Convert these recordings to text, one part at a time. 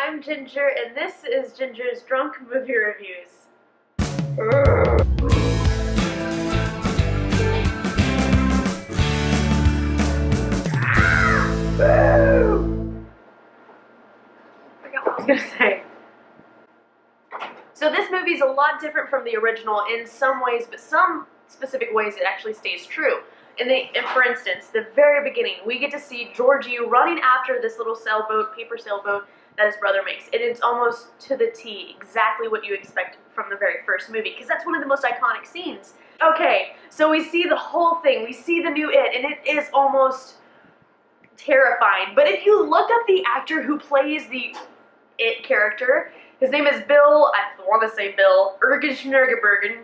I'm Ginger, and this is Ginger's Drunk Movie Reviews. I forgot what I was gonna say. So this movie is a lot different from the original in some ways, but some specific ways it actually stays true. For instance, the very beginning, we get to see Georgie running after this little sailboat, paper sailboat, that his brother makes. And it's almost to the T, exactly what you expect from the very first movie, because that's one of the most iconic scenes. Okay, so we see the whole thing, we see the new It, and it is almost terrifying. But if you look up the actor who plays the It character, his name is Bill, I want to say Bill, Ergisch-Nergebergen.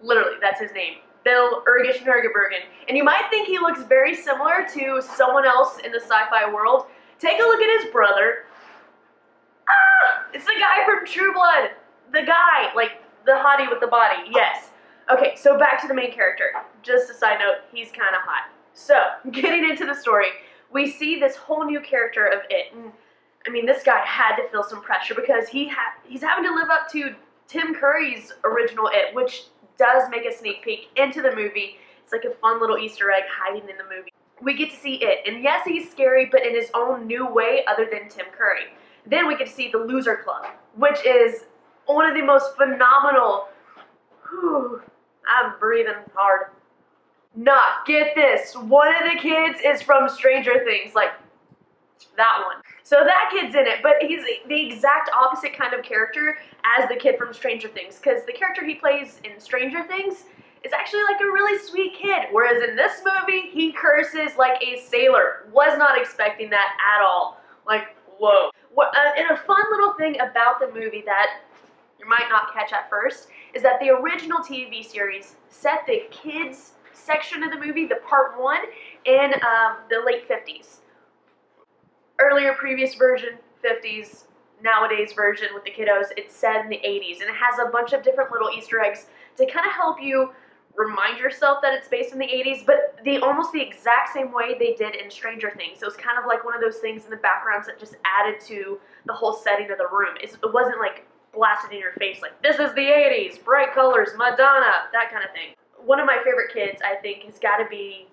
Literally, that's his name. Bill Ergisch-Nergebergen. And you might think he looks very similar to someone else in the sci-fi world. Take a look at his brother. Ah! It's the guy from True Blood. The guy, like the hottie with the body, yes. Okay, so back to the main character. Just a side note, he's kind of hot. So, getting into the story, we see this whole new character of It. And, I mean, this guy had to feel some pressure because he's having to live up to Tim Curry's original It, which does make a sneak peek into the movie. It's like a fun little Easter egg hiding in the movie. We get to see It, and yes, he's scary, but in his own new way other than Tim Curry. Then we get to see the Loser Club, which is one of the most phenomenal, I'm breathing hard. Get this, one of the kids is from Stranger Things, like that one. So that kid's in it, but he's the exact opposite kind of character as the kid from Stranger Things, because the character he plays in Stranger Things is actually like a really sweet kid, whereas in this movie, he curses like a sailor. Was not expecting that at all. Like, whoa. And a fun little thing about the movie that you might not catch at first is that the original TV series set the kids section of the movie, the part 1, in the late 50s. Earlier previous version, 50s, nowadays version with the kiddos, it's set in the 80s, and it has a bunch of different little Easter eggs to kind of help you remind yourself that it's based in the 80s, but almost the exact same way they did in Stranger Things. So it's kind of like one of those things in the backgrounds that just added to the whole setting of the room. It wasn't like blasted in your face like, this is the 80s, bright colors, Madonna, that kind of thing. One of my favorite kids, I think, has got to be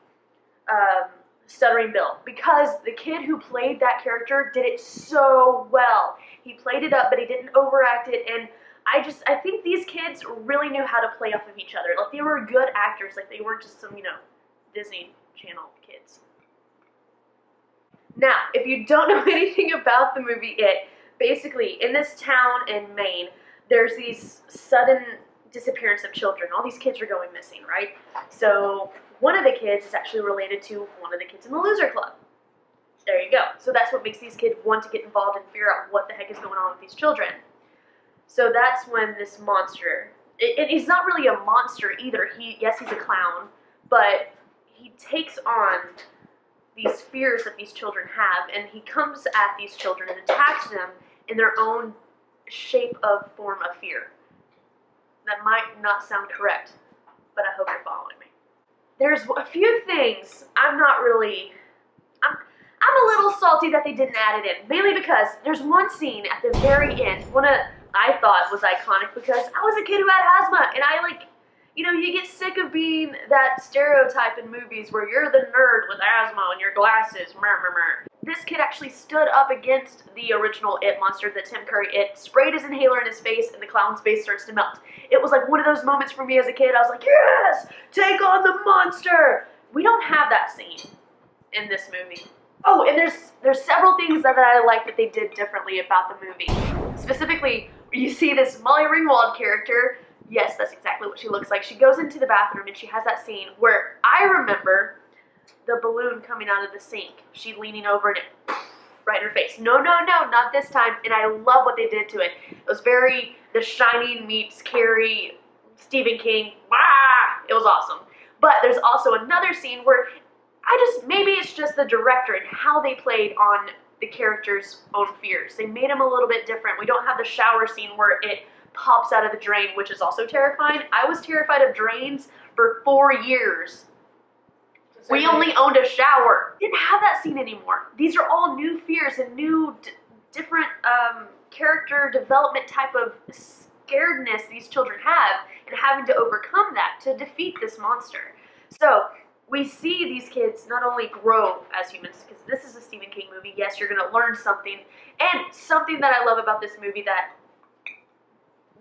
Stuttering Bill, because the kid who played that character did it so well. He played it up, but he didn't overact it, and I think these kids really knew how to play off of each other. Like, they were good actors, like they weren't just some, Disney Channel kids. Now, if you don't know anything about the movie It, basically, in this town in Maine, there's these sudden disappearance of children. All these kids are going missing, right? So one of the kids is actually related to one of the kids in the Loser Club. There you go. So that's what makes these kids want to get involved and figure out what the heck is going on with these children. So that's when this monster, and he's not really a monster either. Yes, he's a clown, but he takes on these fears that these children have, and he comes at these children and attacks them in their own form of fear. That might not sound correct, but I hope you're following me. There's a few things I'm a little salty that they didn't add it in, mainly because there's one scene at the very end, I thought was iconic because I was a kid who had asthma, and you get sick of being that stereotype in movies where you're the nerd with asthma and your glasses, This kid actually stood up against the original It monster, the Tim Curry It, sprayed his inhaler in his face, and the clown's face starts to melt. It was like one of those moments for me as a kid. I was like, yes, take on the monster. We don't have that scene in this movie. Oh, and there's several things that I like that they did differently about the movie. Specifically, you see this Molly Ringwald character. Yes, that's exactly what she looks like. She goes into the bathroom and she has that scene where I remember the balloon coming out of the sink. She leaning over and it right in her face. No, not this time. And I love what they did to it. It was very The Shining meets Carrie, Stephen King. It was awesome. But there's also another scene where maybe it's just the director and how they played on the character's own fears. They made them a little bit different. We don't have the shower scene where it pops out of the drain, which is also terrifying. I was terrified of drains for 4 years. We only owned a shower. Didn't have that scene anymore. These are all new fears and new different character development type of scaredness these children have, and having to overcome that to defeat this monster. So we see these kids not only grow as humans, because this is a Stephen King movie. Yes, you're going to learn something. And something that I love about this movie, that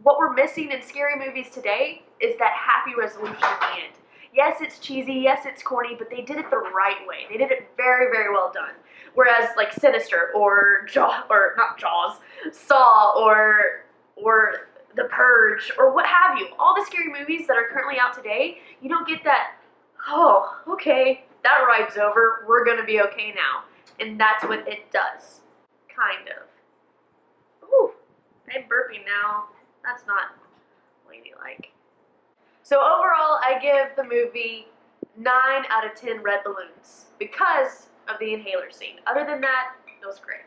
what we're missing in scary movies today is that happy resolution at the end. Yes, it's cheesy, yes, it's corny, but they did it the right way. They did it very, very well done. Whereas like Sinister or not Jaws, Saw or The Purge or what have you, all the scary movies that are currently out today, you don't get that, oh, okay, that ride's over, we're gonna be okay now. And that's what it does. Kind of. Ooh, I'm burping now. That's not ladylike. So overall, I give the movie 9 out of 10 red balloons because of the inhaler scene. Other than that, it was great.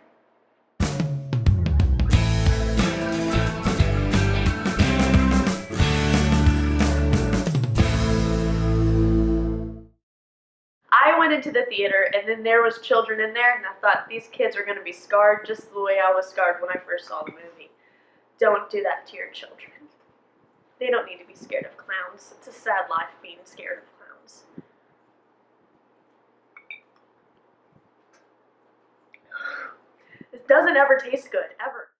I went into the theater and then there was children in there and I thought these kids are going to be scarred just the way I was scarred when I first saw the movie. Don't do that to your children. They don't need to be scared of clowns. It's a sad life being scared of clowns. This doesn't ever taste good, ever.